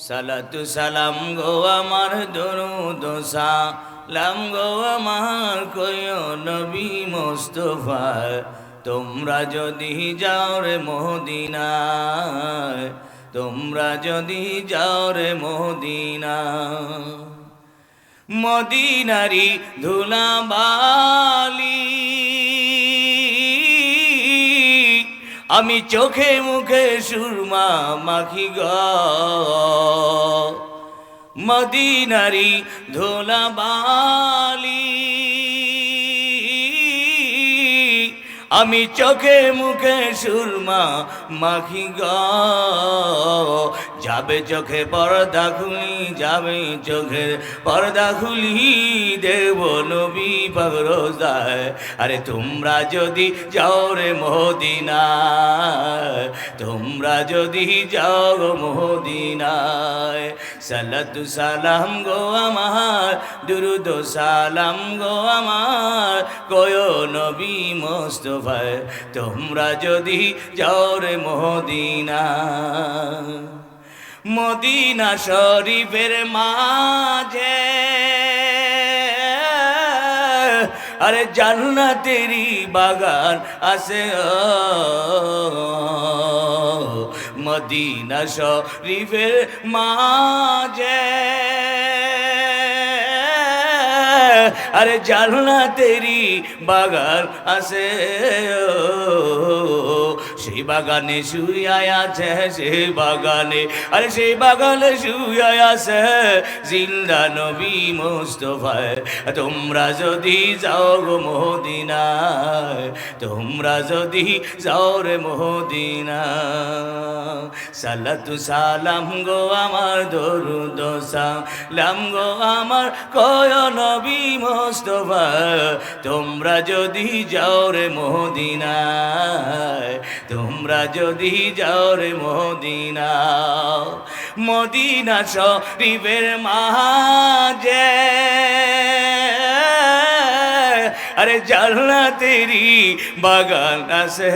সালাতু সালাম গো আমার দরুদ সালাম গো আমার কইও নবী মুস্তাফা তোমরা যদি যাও রে মদিনায় তোমরা যদি যাও রে মদিনায় মদিনারি ধুলাবালি আমি চোখে মুখে সুরমা মাখি গো মদিনারি ধুলাবালি আমি চোখে মুখে সুরমা মাখি গো যাবে চোখে পর্দা খুলি যাবে চোখের পর্দা খুলি দেব নবী পাক রোজায় আরে তোমরা যদি যাও রে মদিনায় তোমরা যদি যাও গো মদিনায় সালাতু সালাম গো আমার দুরুদ সালাম গো আমার কয়ো নবী মুস্তাফা তোমরা যদি যাও রে মদিনায় মদিনা শরীফের মাঝে আরে জান্নাতেরই বাগান আছে মদিনা শরীফের মাঝে আরে জান্নাতেরই বাগান আছে সেই বাগানে শুয়ে আছে সেই বাগানে আরে সেই বাগানে শুয়ে আছে জিন্দা নবী মুস্তাফা তোমরা যদি যাও গো মদিনায় তোমরা যদি যাও রে মদিনায় সালাতু সালাম গো আমার দরুদ সালাম গো আমার কয় নবী মুস্তাফা তোমরা যদি যাও রে মদিনায় তোমরা যদি যাও রে মদিনা মদিনা শরীফের মাঝে আরে জান্নাতেরই বাগান আছে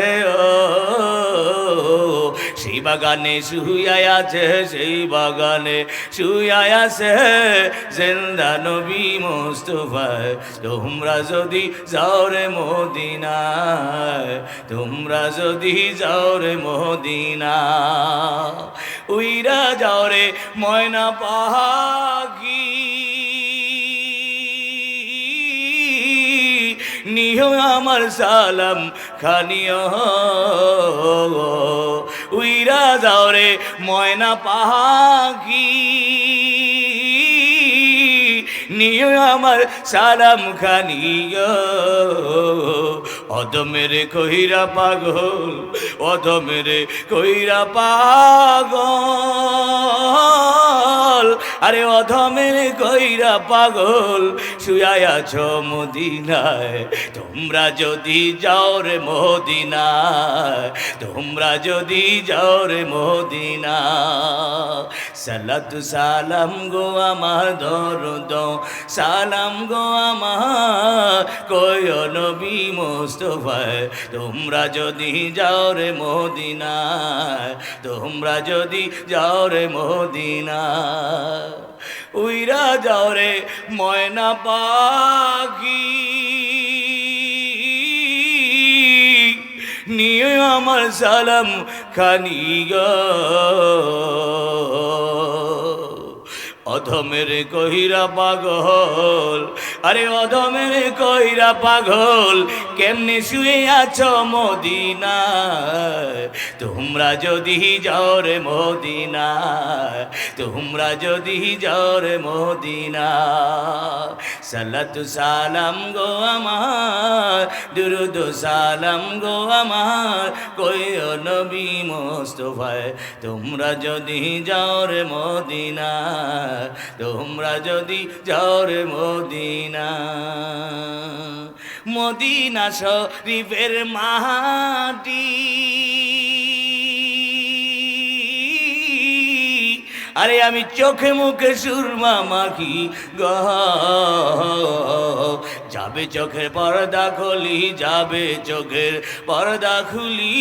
সেই বাগানে শুয়ে আছে সেই বাগানে শুয়ে আছে জিন্দা নবী মুস্তাফা তোমরা যদি যাও রে মদিনায় তোমরা যদি যাও রে মদিনা উইরা যাও রে ময়না পাখি নিও আমার সালাম খানিও উইরা যাও রে ময়না পাখি নিও আমার সালাম খানিও অদমের কইরা পাগল অদমের কইরা পাগল আরে অধমের কইরা পাগল শুয়ে আছো মদিনায় তোমরা যদি যাও রে মদিনায় তোমরা যদি যাও রে মদিনা সালাতু সালাম গো আমার দরুদ সালাম গো আমার কয় নবী মুস্তাফা তোমরা যদি যাও রে মদিনায় তোমরা যদি যাও রে মদিনায় উইরা যাও রে ময়না পাখি নিয়ে আমার সালাম খানি গো অধমের কইরা পাগল আরে অধমের কইরা পাগল কেমনে শুয়ে আছো মদিনায় তোমরা যদি যাও রে মদিনায় তোমরা যদি যাও রে মদিনা সালাতু সালাম গো আমার দুরুদ সালাম গো আমার কইও নবী মুস্তাফা তোমরা যদি যাও রে মদিনায় তোমরা যদি যাও রে মদিনা মদিনা শরীফের মাটি আরে আমি চোখে মুখে সুরমা মাখি গ যাবে চোখের পর্দা খুলি, যাবে চোখের পর্দা খুলি,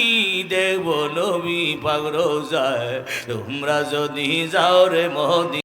দেখব নবী পাক রোজায়। তোমরা যদি যাও রে মদিনা